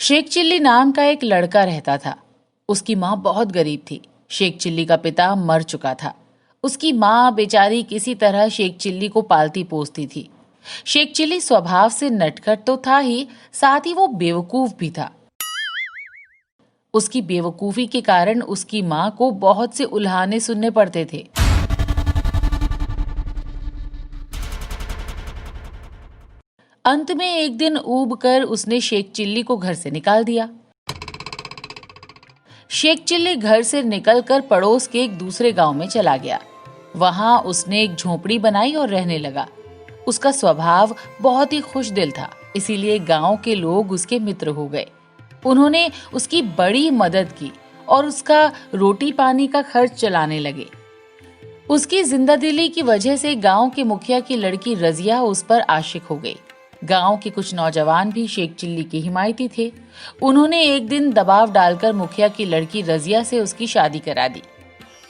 Sheikh chilli नाम का एक लड़का रहता था। उसकी माँ बहुत गरीब थी। शेख चिल्ली का पिता मर चुका था। उसकी माँ बेचारी किसी तरह शेख चिल्ली को पालती पोसती थी। शेख चिल्ली स्वभाव से नटखट तो था ही, साथ ही वो बेवकूफ भी था। उसकी बेवकूफी के कारण उसकी माँ को बहुत से उल्हाने सुनने पड़ते थे। अंत में एक दिन ऊब कर उसने शेख चिल्ली को घर से निकाल दिया। शेख चिल्ली घर से निकलकर पड़ोस के एक दूसरे गांव में चला गया। वहां उसने एक झोपड़ी बनाई और रहने लगा। उसका स्वभाव बहुत ही खुश दिल था, इसीलिए गांव के लोग उसके मित्र हो गए। उन्होंने उसकी बड़ी मदद की और उसका रोटी पानी का खर्च चलाने लगे। उसकी जिंदादिली की वजह से गांव के मुखिया की लड़की रजिया उस पर आशिक हो गई। गांव के कुछ नौजवान भी शेख चिल्ली के हिमायती थे। उन्होंने एक दिन दबाव डालकर मुखिया की लड़की रजिया से उसकी शादी करा दी।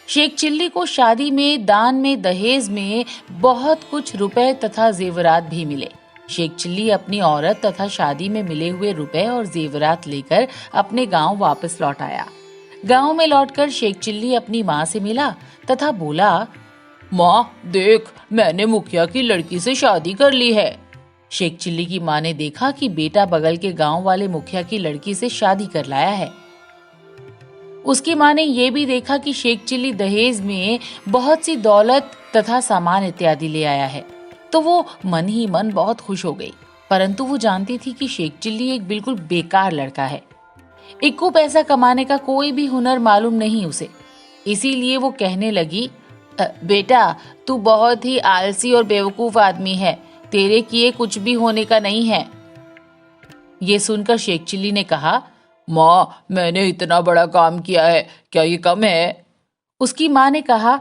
शेख चिल्ली को शादी में, दान में, दहेज में बहुत कुछ रुपए तथा जेवरात भी मिले। शेख चिल्ली अपनी औरत तथा शादी में मिले हुए रुपए और जेवरात लेकर अपने गांव वापस लौट आया। गांव में लौटकर शेख चिल्ली अपनी माँ से मिला तथा बोला, माँ देख, मैंने मुखिया की लड़की से शादी कर ली है। शेख चिल्ली की माँ ने देखा कि बेटा बगल के गांव वाले मुखिया की लड़की से शादी कर लाया है। उसकी माँ ने यह भी देखा कि शेख चिल्ली दहेज में बहुत सी दौलत तथा सामान इत्यादि ले आया है, तो वो मन ही मन बहुत खुश हो गई। परंतु वो जानती थी कि शेख चिल्ली एक बिल्कुल बेकार लड़का है। इक्कू पैसा कमाने का कोई भी हुनर मालूम नहीं उसे। इसीलिए वो कहने लगी, बेटा तू बहुत ही आलसी और बेवकूफ आदमी है, तेरे किए कुछ भी होने का नहीं है। ये सुनकर शेख चिल्ली ने कहा, माँ मैंने इतना बड़ा काम किया है, क्या ये कम है? उसकी माँ ने कहा,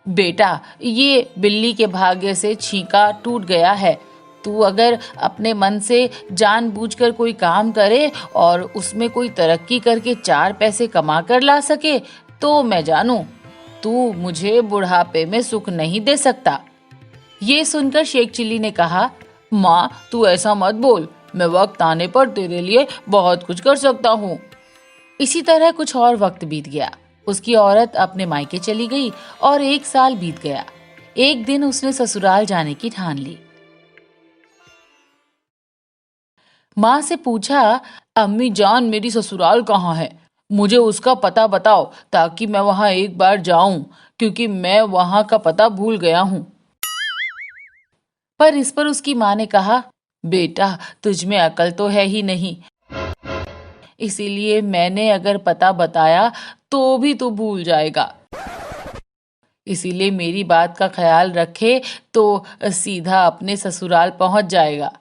बेटा ये बिल्ली के भाग्य से छींका टूट गया है। तू अगर अपने मन से जानबूझकर कोई काम करे और उसमें कोई तरक्की करके 4 पैसे कमा कर ला सके तो मैं जानूं, तू मुझे बुढ़ापे में सुख नहीं दे सकता। ये सुनकर शेख चिल्ली ने कहा, माँ तू ऐसा मत बोल, मैं वक्त आने पर तेरे लिए बहुत कुछ कर सकता हूँ। इसी तरह कुछ और वक्त बीत गया। उसकी औरत अपने मायके चली गई और 1 साल बीत गया। एक दिन उसने ससुराल जाने की ठान ली। माँ से पूछा, अम्मी जान मेरी ससुराल कहाँ है? मुझे उसका पता बताओ ताकि मैं वहाँ एक बार जाऊं, क्योंकि मैं वहाँ का पता भूल गया हूँ। पर इस पर उसकी माँ ने कहा, बेटा तुझ में अकल तो है ही नहीं, इसीलिए मैंने अगर पता बताया तो भी तू भूल जाएगा। इसीलिए मेरी बात का ख्याल रखे तो सीधा अपने ससुराल पहुंच जाएगा।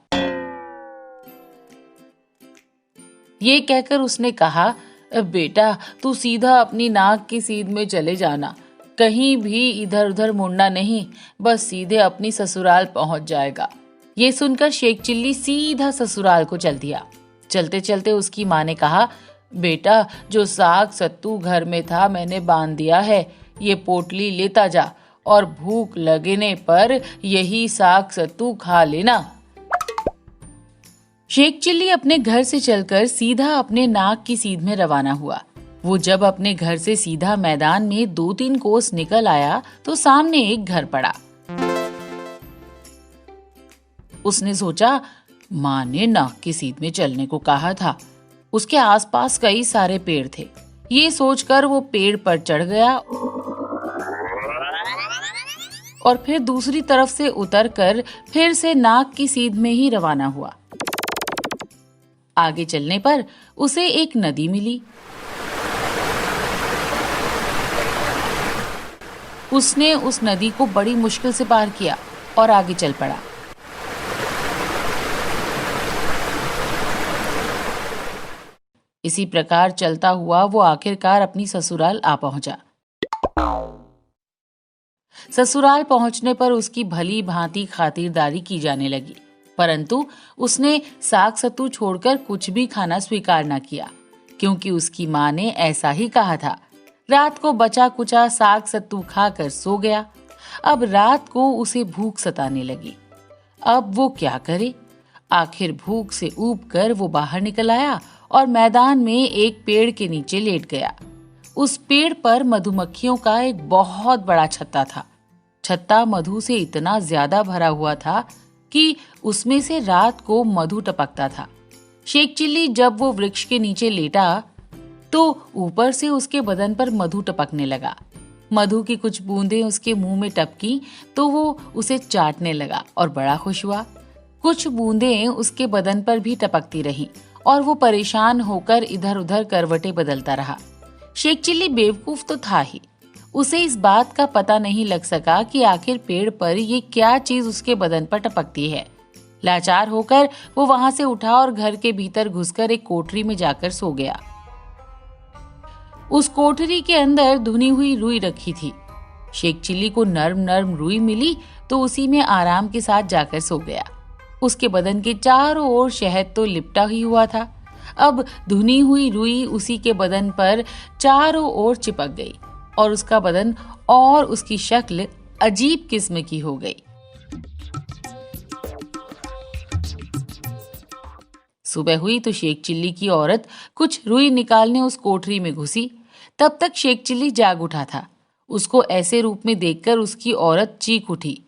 ये कहकर उसने कहा, बेटा तू सीधा अपनी नाक की सीध में चले जाना, कहीं भी इधर उधर मुड़ना नहीं, बस सीधे अपनी ससुराल पहुंच जाएगा। ये सुनकर शेख चिल्ली सीधा ससुराल को चल दिया। चलते चलते उसकी माँ ने कहा, बेटा जो साग सत्तू घर में था मैंने बांध दिया है, ये पोटली लेता जा और भूख लगने पर यही साग सत्तू खा लेना। शेख चिल्ली अपने घर से चलकर सीधा अपने नाक की सीध में रवाना हुआ। वो जब अपने घर से सीधा मैदान में 2-3 कोस निकल आया तो सामने एक घर पड़ा। उसने सोचा, माँ ने नाक की सीध में चलने को कहा था। उसके आसपास कई सारे पेड़ थे। ये सोचकर वो पेड़ पर चढ़ गया और फिर दूसरी तरफ से उतरकर फिर से नाक की सीध में ही रवाना हुआ। आगे चलने पर उसे एक नदी मिली। उसने उस नदी को बड़ी मुश्किल से पार किया और आगे चल पड़ा। इसी प्रकार चलता हुआ वो आखिरकार अपनी ससुराल आ पहुंचा। ससुराल पहुंचने पर उसकी भली भांति खातिरदारी की जाने लगी, परंतु उसने साग सत्तू छोड़कर कुछ भी खाना स्वीकार न किया, क्योंकि उसकी माँ ने ऐसा ही कहा था। रात को बचा कुचा साग सत्तू खाकर सो गया। अब रात को उसे भूख सताने लगी। अब वो क्या करे? आखिर भूख से ऊब कर वो बाहर निकल आया और मैदान में एक पेड़ के नीचे लेट गया। उस पेड़ पर मधुमक्खियों का एक बहुत बड़ा छत्ता था। छत्ता मधु से इतना ज्यादा भरा हुआ था कि उसमें से रात को मधु टपकता था। शेख चिल्ली जब वो वृक्ष के नीचे लेटा तो ऊपर से उसके बदन पर मधु टपकने लगा। मधु की कुछ बूंदें उसके मुंह में टपकी तो वो उसे चाटने लगा और बड़ा खुश हुआ। कुछ बूंदें उसके बदन पर भी टपकती रहीं और वो परेशान होकर इधर उधर करवटें बदलता रहा। शेख चिल्ली बेवकूफ तो था ही, उसे इस बात का पता नहीं लग सका कि आखिर पेड़ पर ये क्या चीज उसके बदन पर टपकती है। लाचार होकर वो वहां से उठा और घर के भीतर घुसकर एक कोठरी में जाकर सो गया। उस कोठरी के अंदर धुनी हुई रुई रखी थी। शेख चिल्ली को नर्म नर्म रुई मिली तो उसी में आराम के साथ जाकर सो गया। उसके बदन के चारों ओर शहद तो लिपटा ही हुआ था। अब धुनी हुई रुई उसी के बदन पर चारों ओर चिपक गई और उसका बदन और उसकी शक्ल अजीब किस्म की हो गई। सुबह हुई तो शेख चिल्ली की औरत कुछ रुई निकालने उस कोठरी में घुसी। तब तक शेख चिल्ली जाग उठा था। उसको ऐसे रूप में देखकर उसकी औरत चीख उठी।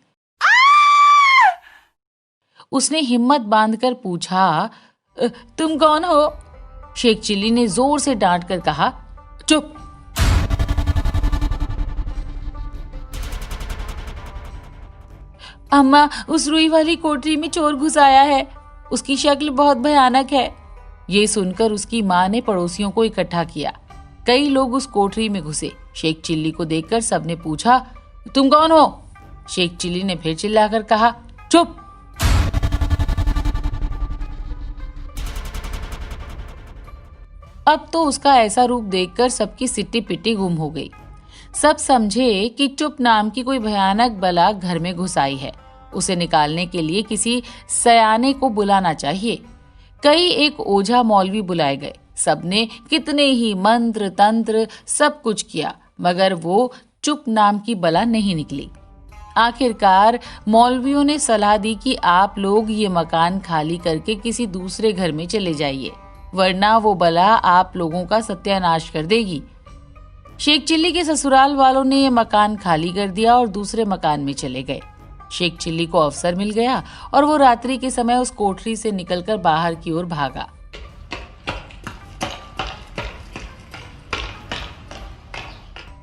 उसने हिम्मत बांधकर पूछा, तुम कौन हो? शेख चिल्ली ने जोर से डांट कर कहा, चुप। अम्मा, उस रुई वाली कोठरी में चोर घुस आया है। उसकी शक्ल बहुत भयानक है। ये सुनकर उसकी माँ ने पड़ोसियों को इकट्ठा किया। कई लोग उस कोठरी में घुसे। शेख चिल्ली को देखकर सबने पूछा, तुम कौन हो? शेख चिल्ली ने फिर चिल्लाकर कहा, चुप। अब तो उसका ऐसा रूप देखकर सबकी सिट्टी पिट्टी गुम हो गई। सब समझे कि चुप नाम की कोई भयानक बला घर में घुस आई है। उसे निकालने के लिए किसी सयाने को बुलाना चाहिए। कई एक ओझा मौलवी बुलाए गए। सबने कितने ही मंत्र तंत्र सब कुछ किया, मगर वो चुप नाम की बला नहीं निकली। आखिरकार मौलवियों ने सलाह दी कि आप लोग ये मकान खाली करके किसी दूसरे घर में चले जाइए, वरना वो बला आप लोगों का सत्यानाश कर देगी। शेख चिल्ली के ससुराल वालों ने ये मकान खाली कर दिया और दूसरे मकान में चले गए। शेख चिल्ली को अवसर मिल गया और वो रात्रि के समय उस कोठरी से निकलकर बाहर की ओर भागा।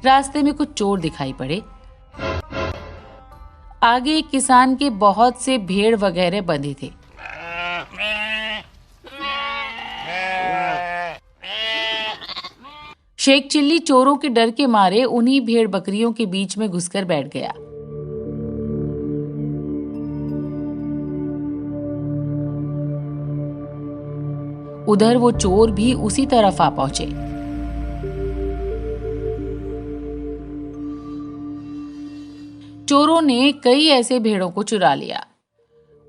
रास्ते में कुछ चोर दिखाई पड़े। आगे एक किसान के बहुत से भेड़ वगैरह बंधे थे। शेख चिल्ली चोरों के डर के मारे उन्हीं भेड़ बकरियों के बीच में घुसकर बैठ गया। उधर वो चोर भी उसी तरफ आ पहुंचे। चोरों ने कई ऐसे भेड़ों को चुरा लिया।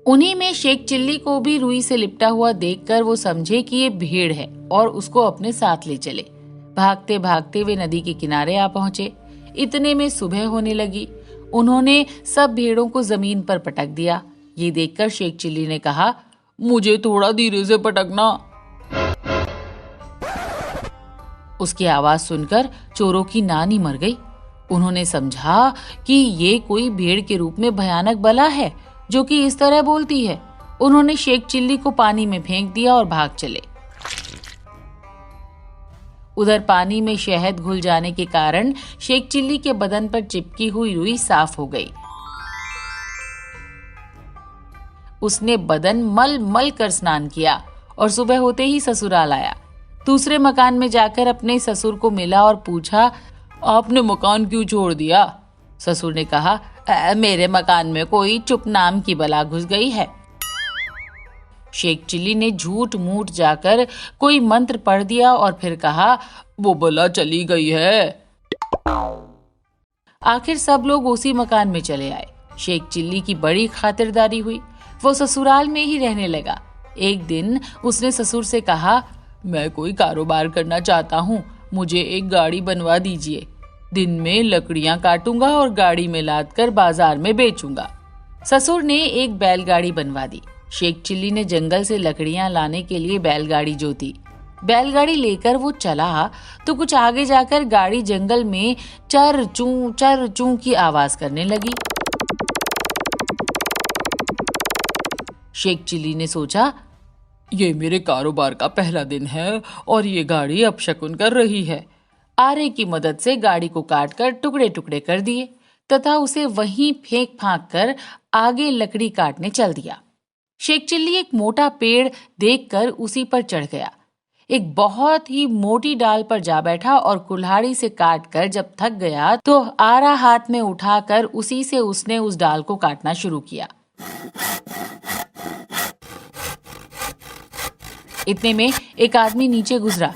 उन्हीं में शेख चिल्ली को भी रुई से लिपटा हुआ देखकर वो समझे कि ये भेड़ है और उसको अपने साथ ले चले। भागते भागते वे नदी के किनारे आ पहुंचे। इतने में सुबह होने लगी। उन्होंने सब भेड़ों को जमीन पर पटक दिया। ये देखकर शेख चिल्ली ने कहा, मुझे थोड़ा धीरे से पटकना। उसकी आवाज सुनकर चोरों की नानी मर गई। उन्होंने समझा कि ये कोई भेड़ के रूप में भयानक बला है जो कि इस तरह बोलती है। उन्होंने शेख चिल्ली को पानी में फेंक दिया और भाग चले। उधर पानी में शहद घुल जाने के कारण शेख चिल्ली के बदन पर चिपकी हुई रुई साफ हो गई। उसने बदन मल मल कर स्नान किया और सुबह होते ही ससुराल आया। दूसरे मकान में जाकर अपने ससुर को मिला और पूछा, आपने मकान क्यों छोड़ दिया? ससुर ने कहा, मेरे मकान में कोई चुप नाम की बला घुस गई है। शेख चिल्ली ने झूठ मूठ जाकर कोई मंत्र पढ़ दिया और फिर कहा, वो बला चली गई है। आखिर सब लोग उसी मकान में चले आए। शेख चिल्ली की बड़ी खातिरदारी हुई। वो ससुराल में ही रहने लगा। एक दिन उसने ससुर से कहा, मैं कोई कारोबार करना चाहता हूँ, मुझे एक गाड़ी बनवा दीजिए। दिन में लकड़ियां काटूंगा और गाड़ी में लाद कर बाजार में बेचूंगा। ससुर ने एक बैलगाड़ी बनवा दी। शेख चिल्ली ने जंगल से लकड़ियां लाने के लिए बैलगाड़ी जोती। बैलगाड़ी लेकर वो चला तो कुछ आगे जाकर गाड़ी जंगल में चर चूं की आवाज करने लगी। शेख चिल्ली ने सोचा, ये मेरे कारोबार का पहला दिन है और ये गाड़ी अपशकुन कर रही है। आरे की मदद से गाड़ी को काटकर टुकड़े टुकड़े कर दिए तथा उसे वहीं फेंक फांक कर आगे लकड़ी काटने चल दिया। शेख चिल्ली एक मोटा पेड़ देखकर उसी पर चढ़ गया। एक बहुत ही मोटी डाल पर जा बैठा और कुल्हाड़ी से काटकर जब थक गया तो आरा हाथ में उठाकर उसी से उसने उस डाल को काटना शुरू किया। इतने में एक आदमी नीचे गुजरा।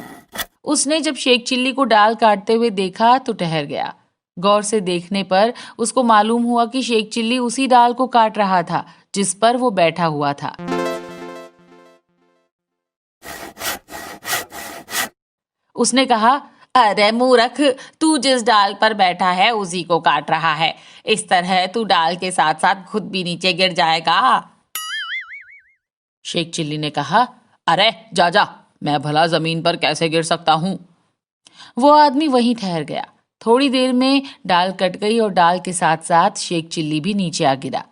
उसने जब शेख चिल्ली को डाल काटते हुए देखा तो ठहर गया। गौर से देखने पर उसको मालूम हुआ कि शेख चिल्ली उसी डाल को काट रहा था जिस पर वो बैठा हुआ था। उसने कहा, अरे मूर्ख, तू जिस डाल पर बैठा है उसी को काट रहा है। इस तरह तू डाल के साथ साथ खुद भी नीचे गिर जाएगा। शेख चिल्ली ने कहा, अरे जा जा, मैं भला जमीन पर कैसे गिर सकता हूं। वो आदमी वहीं ठहर गया। थोड़ी देर में डाल कट गई और डाल के साथ साथ शेख चिल्ली भी नीचे आ गिरा।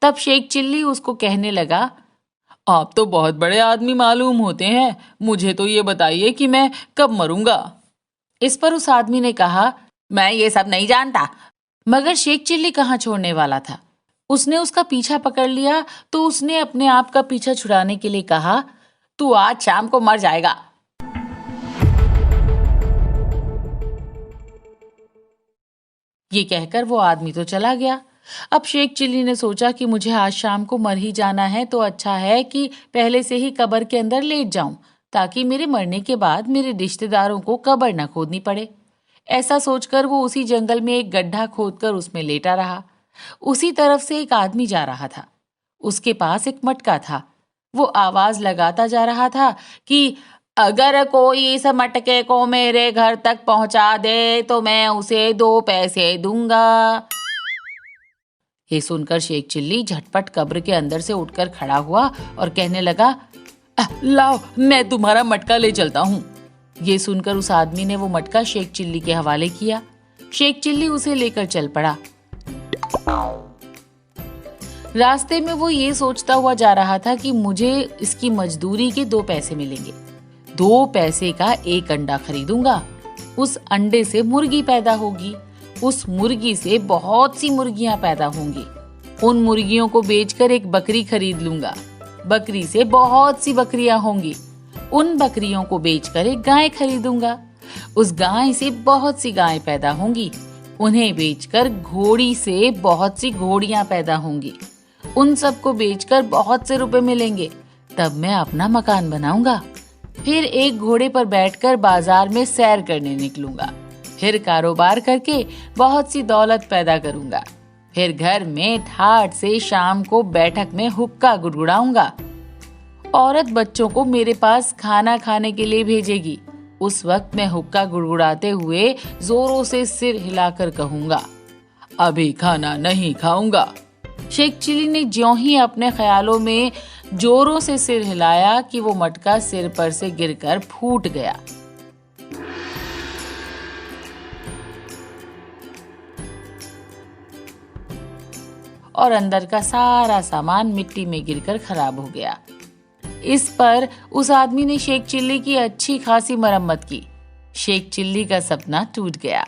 तब शेख चिल्ली उसको कहने लगा, आप तो बहुत बड़े आदमी मालूम होते हैं, मुझे तो ये बताइए कि मैं कब मरूंगा। इस पर उस आदमी ने कहा, मैं ये सब नहीं जानता। मगर शेख चिल्ली कहाँ छोड़ने वाला था। उसने उसका पीछा पकड़ लिया तो उसने अपने आप का पीछा छुड़ाने के लिए कहा, तू आज शाम को मर जाएगा। ये कहकर वो आदमी तो चला गया। अब शेख चिल्ली ने सोचा कि मुझे आज शाम को मर ही जाना है तो अच्छा है कि पहले से ही कब्र के अंदर लेट जाऊं ताकि मेरे मरने के बाद मेरे रिश्तेदारों को कब्र न खोदनी पड़े। ऐसा सोचकर वो उसी जंगल में एक गड्ढा खोदकर उसमें लेटा रहा। उसी तरफ से एक आदमी जा रहा था। उसके पास एक मटका था। वो आवाज लगाता जा रहा था कि अगर कोई इस मटके को मेरे घर तक पहुंचा दे तो मैं उसे 2 पैसे दूंगा। ये सुनकर शेख चिल्ली झटपट कब्र के अंदर से उठकर खड़ा हुआ और कहने लगा, लाओ, मैं तुम्हारा मटका ले चलता हूँ। ये सुनकर उस आदमी ने वो मटका शेख चिल्ली के हवाले किया। शेख चिल्ली उसे लेकर चल पड़ा। रास्ते में वो ये सोचता हुआ जा रहा था कि मुझे इसकी मजदूरी के 2 पैसे मिलेंगे। 2 पैसे का एक अंडा खरीदूंगा। उस अंडे से मुर्गी पैदा होगी। उस मुर्गी से बहुत सी मुर्गियां पैदा होंगी। उन मुर्गियों को बेचकर एक बकरी खरीद लूंगा। बकरी से बहुत सी बकरियां होंगी। उन बकरियों को बेचकर एक गाय खरीदूंगा। उस गाय से बहुत सी गायें पैदा होंगी। उन्हें बेचकर घोड़ी से बहुत सी घोड़ियां पैदा होंगी। उन सबको बेचकर बहुत से रुपए मिलेंगे। तब मैं अपना मकान बनाऊंगा। फिर एक घोड़े पर बैठकर बाजार में सैर करने निकलूंगा। फिर कारोबार करके बहुत सी दौलत पैदा करूंगा। फिर घर में ठाठ से शाम को बैठक में हुक्का गुड़गुड़ाऊंगा। औरत बच्चों को मेरे पास खाना खाने के लिए भेजेगी। उस वक्त मैं हुक्का गुड़गुड़ाते हुए जोरों से सिर हिलाकर कहूंगा, अभी खाना नहीं खाऊंगा। शेख चिल्ली ने ज्यों ही अपने ख्यालों में जोरों से सिर हिलाया कि वो मटका सिर पर से गिरकर फूट गया। और अंदर का सारा सामान मिट्टी में गिरकर खराब हो गया। इस पर उस आदमी ने शेख चिल्ली की अच्छी खासी मरम्मत की। शेख चिल्ली का सपना टूट गया।